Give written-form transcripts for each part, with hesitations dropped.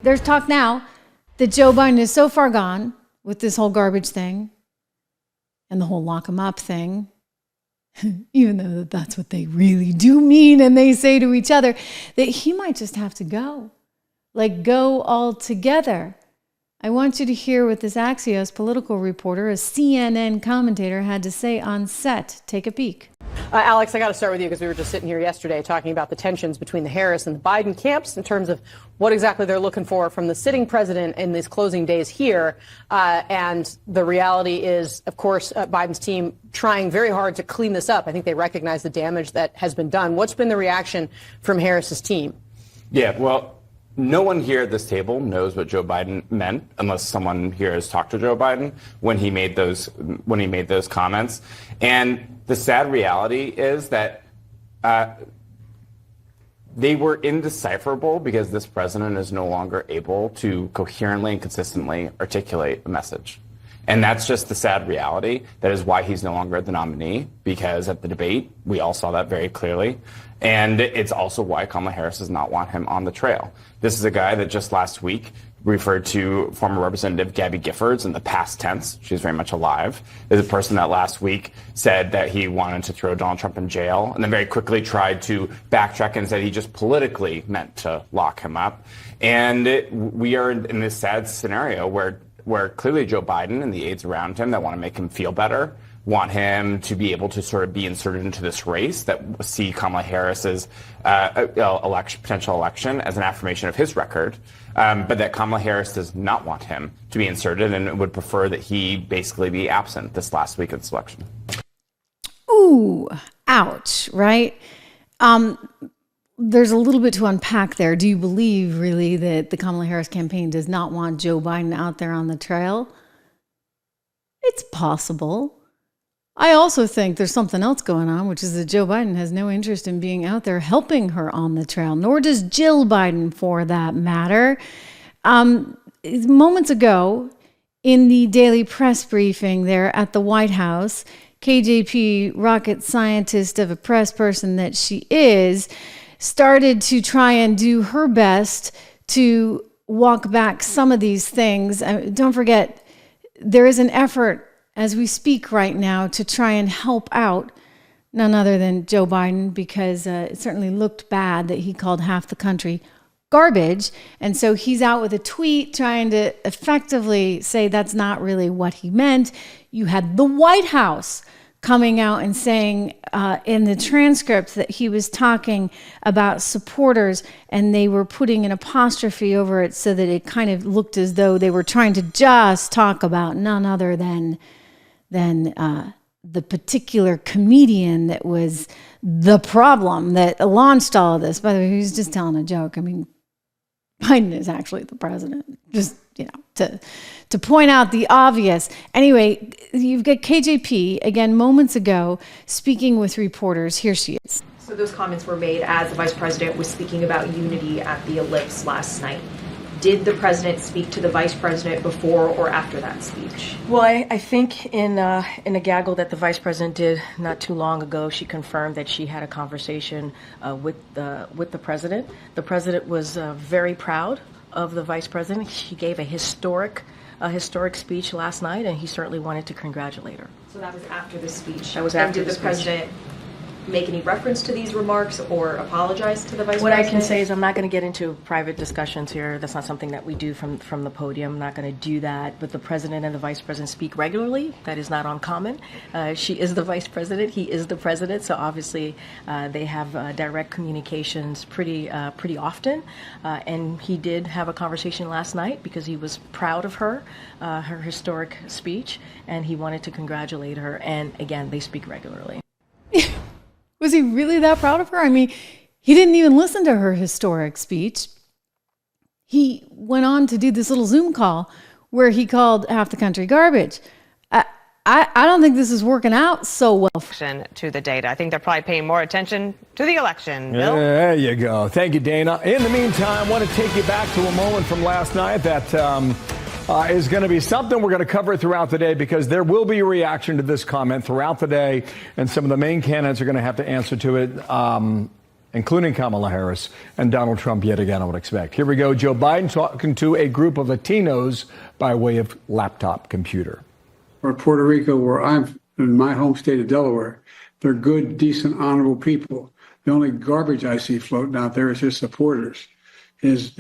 There's talk now that Joe Biden is so far gone with this whole garbage thing and the whole lock him up thing, even though that's what they really do mean and they say to each other, that he might just have to go, like go altogether. I want you to hear what this Axios political reporter, a CNN commentator, had to say on set. Take a peek. Alex, I got to start with you because we were just sitting here yesterday talking about the tensions between the Harris and the Biden camps in terms of what exactly they're looking for from the sitting president in these closing days here. And the reality is, of course, Biden's team trying very hard to clean this up. I think they recognize the damage that has been done. What's been the reaction from Harris's team? Yeah, well, no one here at this table knows what Joe Biden meant, unless someone here has talked to Joe Biden when he made those comments. And the sad reality is that they were indecipherable because this president is no longer able to coherently and consistently articulate a message. And that's just the sad reality. That is why he's no longer the nominee, because at the debate, we all saw that very clearly. And it's also why Kamala Harris does not want him on the trail. This is a guy that just last week referred to former Representative Gabby Giffords in the past tense. She's very much alive. Is a person that last week said that he wanted to throw Donald Trump in jail and then very quickly tried to backtrack and said he just politically meant to lock him up. And we are in this sad scenario where clearly Joe Biden and the aides around him that want to make him feel better want him to be able to sort of be inserted into this race that see Kamala Harris's potential election as an affirmation of his record, but that Kamala Harris does not want him to be inserted and would prefer that he basically be absent this last week of this election. Ooh, ouch, right? There's a little bit to unpack there. Do you believe really that the Kamala Harris campaign does not want Joe Biden out there on the trail? It's possible. I also think there's something else going on, which is that Joe Biden has no interest in being out there helping her on the trail, nor does Jill Biden for that matter. Moments ago, in the daily press briefing there at the White House, KJP, rocket scientist of a press person that she is, started to try and do her best to walk back some of these things. Don't forget, there is an effort as we speak right now to try and help out none other than Joe Biden, because it certainly looked bad that he called half the country garbage. And so he's out with a tweet trying to effectively say that's not really what he meant. You had the White House coming out and saying in the transcript that he was talking about supporters, and they were putting an apostrophe over it so that it kind of looked as though they were trying to just talk about none other than the particular comedian that was the problem that launched all of this. By the way, he was just telling a joke. I mean, Biden is actually the president. Just, to point out the obvious. Anyway, you've got KJP, again, moments ago, speaking with reporters. Here she is. So those comments were made as the vice president was speaking about unity at the Ellipse last night. Did the president speak to the vice president before or after that speech? Well, I think in a gaggle that the vice president did not too long ago, she confirmed that she had a conversation with the president. The president was very proud of the vice president. He gave a historic speech last night, and he certainly wanted to congratulate her. So that was after the speech. That was after the speech. And did the president make any reference to these remarks or apologize to the vice president? What I can say is I'm not going to get into private discussions here. That's not something that we do from the podium. I'm not going to do that. But the president and the vice president speak regularly. That is not uncommon. She is the vice president. He is the president. So obviously they have direct communications pretty often. And he did have a conversation last night because he was proud of her historic speech, and he wanted to congratulate her. And again, they speak regularly. Was he really that proud of her? I mean, he didn't even listen to her historic speech. He went on to do this little Zoom call where he called half the country garbage. I don't think this is working out so well. To the data. I think they're probably paying more attention to the election. Bill? There you go. Thank you, Dana. In the meantime, I want to take you back to a moment from last night that is going to be something we're going to cover throughout the day, because there will be a reaction to this comment throughout the day, and some of the main candidates are going to have to answer to it. including Kamala Harris and Donald Trump yet again, I would expect. Here we go. Joe Biden talking to a group of Latinos by way of laptop computer. Or Puerto Rico, where I'm in my home state of Delaware, they're good, decent, honorable people. The only garbage I see floating out there is his supporters. His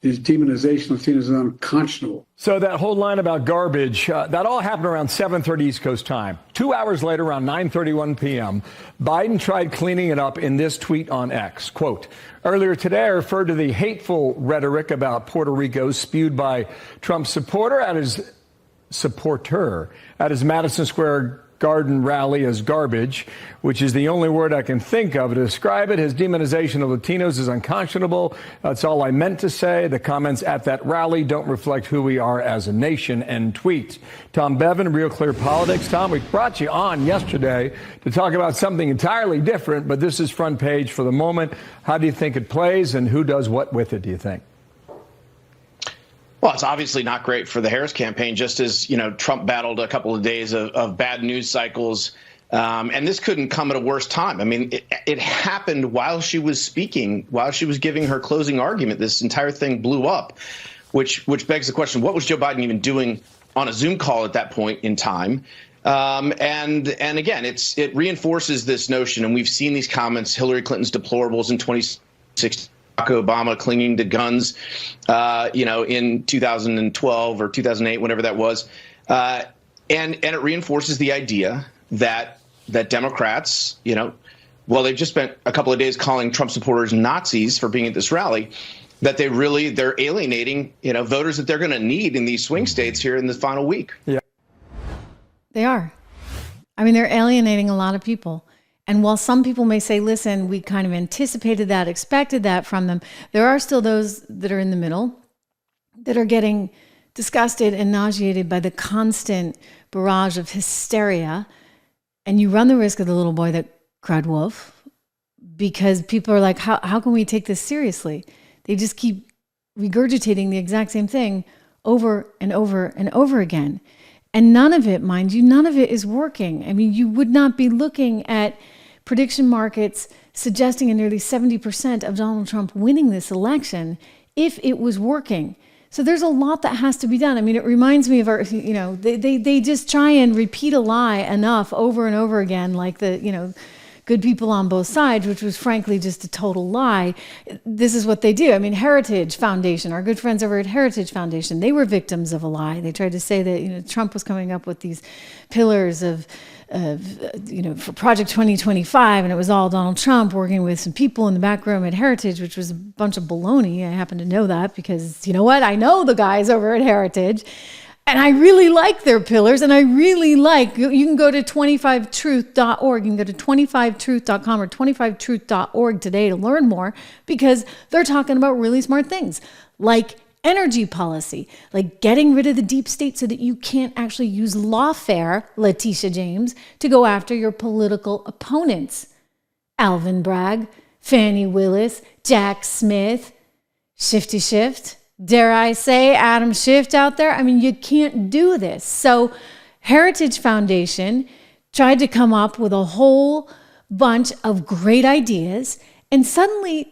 demonization of Latinos is unconscionable. So that whole line about garbage, that all happened around 7:30 East Coast time. 2 hours later, around 9:31 p.m., Biden tried cleaning it up in this tweet on X. Quote, earlier today, I referred to the hateful rhetoric about Puerto Rico spewed by Trump's supporter at his Madison Square Garden rally as garbage, which is the only word I can think of to describe it. His demonization of Latinos is unconscionable. That's all I meant to say. The comments at that rally don't reflect who we are as a nation. End tweet. Tom Bevan, Real Clear Politics. Tom, we brought you on yesterday to talk about something entirely different, but this is front page for the moment. How do you think it plays, and who does what with it, do you think? Well, it's obviously not great for the Harris campaign, just as, Trump battled a couple of days of bad news cycles. And this couldn't come at a worse time. I mean, it happened while she was speaking, while she was giving her closing argument. This entire thing blew up, which begs the question, what was Joe Biden even doing on a Zoom call at that point in time? And again, it reinforces this notion. And we've seen these comments, Hillary Clinton's deplorables in 2016. Obama clinging to guns, in 2012 or 2008, whenever that was. And it reinforces the idea that Democrats, well, they've just spent a couple of days calling Trump supporters Nazis for being at this rally, that they're alienating, voters that they're going to need in these swing states here in the final week. Yeah, they are. I mean, they're alienating a lot of people. And while some people may say, listen, we kind of anticipated that, expected that from them, there are still those that are in the middle that are getting disgusted and nauseated by the constant barrage of hysteria. And you run the risk of the little boy that cried wolf, because people are like, how can we take this seriously? They just keep regurgitating the exact same thing over and over and over again. And none of it, mind you, none of it is working. I mean, you would not be looking at prediction markets suggesting a nearly 70% of Donald Trump winning this election if it was working. So there's a lot that has to be done. I mean, it reminds me of our, they just try and repeat a lie enough over and over again, like the, good people on both sides, which was frankly just a total lie. This is what they do. I mean, Heritage Foundation, our good friends over at Heritage Foundation, they were victims of a lie. They tried to say that, Trump was coming up with these pillars of for Project 2025, and it was all Donald Trump working with some people in the back room at Heritage, which was a bunch of baloney. I happen to know that because, you know what? I know the guys over at Heritage. And I really like their pillars, and I really like, you can go to 25truth.org, you can go to 25truth.com or 25truth.org today to learn more, because they're talking about really smart things, like energy policy, like getting rid of the deep state so that you can't actually use lawfare, Letitia James, to go after your political opponents. Alvin Bragg, Fannie Willis, Jack Smith, Shifty Shift, dare I say, Adam Schiff out there. I mean, you can't do this. So Heritage Foundation tried to come up with a whole bunch of great ideas, and suddenly,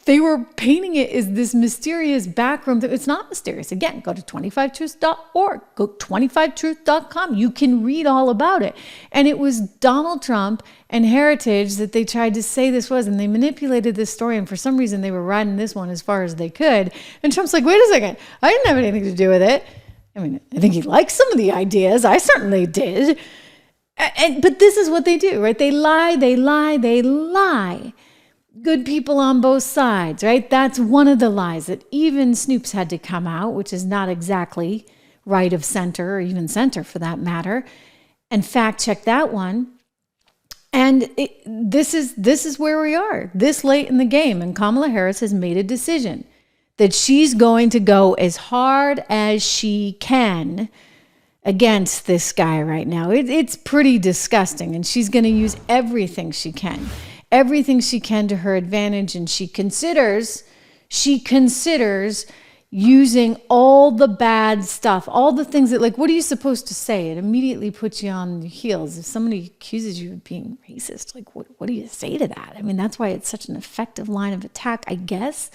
they were painting it as this mysterious backroom. It's not mysterious. Again, go to 25truth.org, go 25truth.com. You can read all about it. And it was Donald Trump and Heritage that they tried to say this was, and they manipulated this story, and for some reason they were riding this one as far as they could. And Trump's like, wait a second, I didn't have anything to do with it. I mean, I think he liked some of the ideas. I certainly did. But this is what they do, right? They lie, they lie, they lie. Good people on both sides, right? That's one of the lies that even Snoops had to come out, which is not exactly right of center, or even center for that matter, and fact check that one. And this is where we are this late in the game. And Kamala Harris has made a decision that she's going to go as hard as she can against this guy right now. It's pretty disgusting. And she's going to use everything she can to her advantage. And she considers, using all the bad stuff, all the things that, like, what are you supposed to say? It immediately puts you on your heels. If somebody accuses you of being racist, like, what do you say to that? I mean, that's why it's such an effective line of attack, I guess,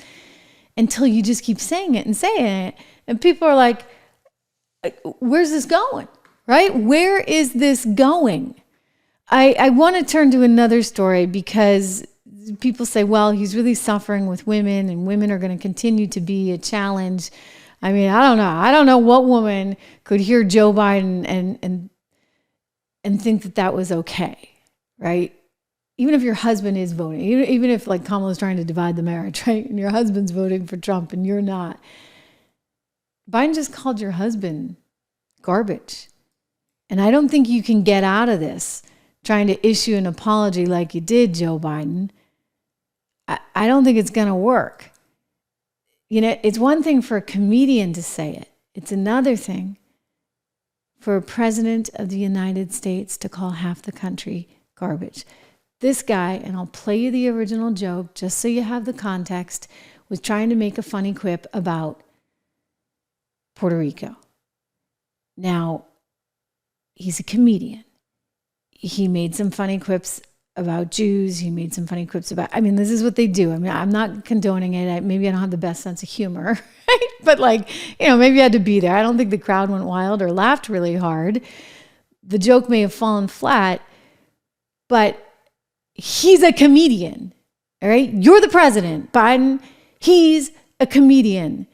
until you just keep saying it and saying it. And people are like, where's this going, right? Where is this going? I want to turn to another story because people say, well, he's really suffering with women and women are going to continue to be a challenge. I mean, I don't know. I don't know what woman could hear Joe Biden and think that that was okay, right? Even if your husband is voting, even if like Kamala's trying to divide the marriage, right? And your husband's voting for Trump and you're not. Biden just called your husband garbage. And I don't think you can get out of this trying to issue an apology like you did, Joe Biden. I don't think it's going to work. You know, it's one thing for a comedian to say it. It's another thing for a president of the United States to call half the country garbage. This guy, and I'll play you the original joke just so you have the context, was trying to make a funny quip about Puerto Rico. Now, he's a comedian. He made some funny quips about Jews. He made some funny quips about, I mean, this is what they do. I mean, I'm not condoning it. Maybe I don't have the best sense of humor, right? But like, you know, maybe I had to be there. I don't think the crowd went wild or laughed really hard. The joke may have fallen flat, but he's a comedian, all right? You're the president, Biden. He's a comedian.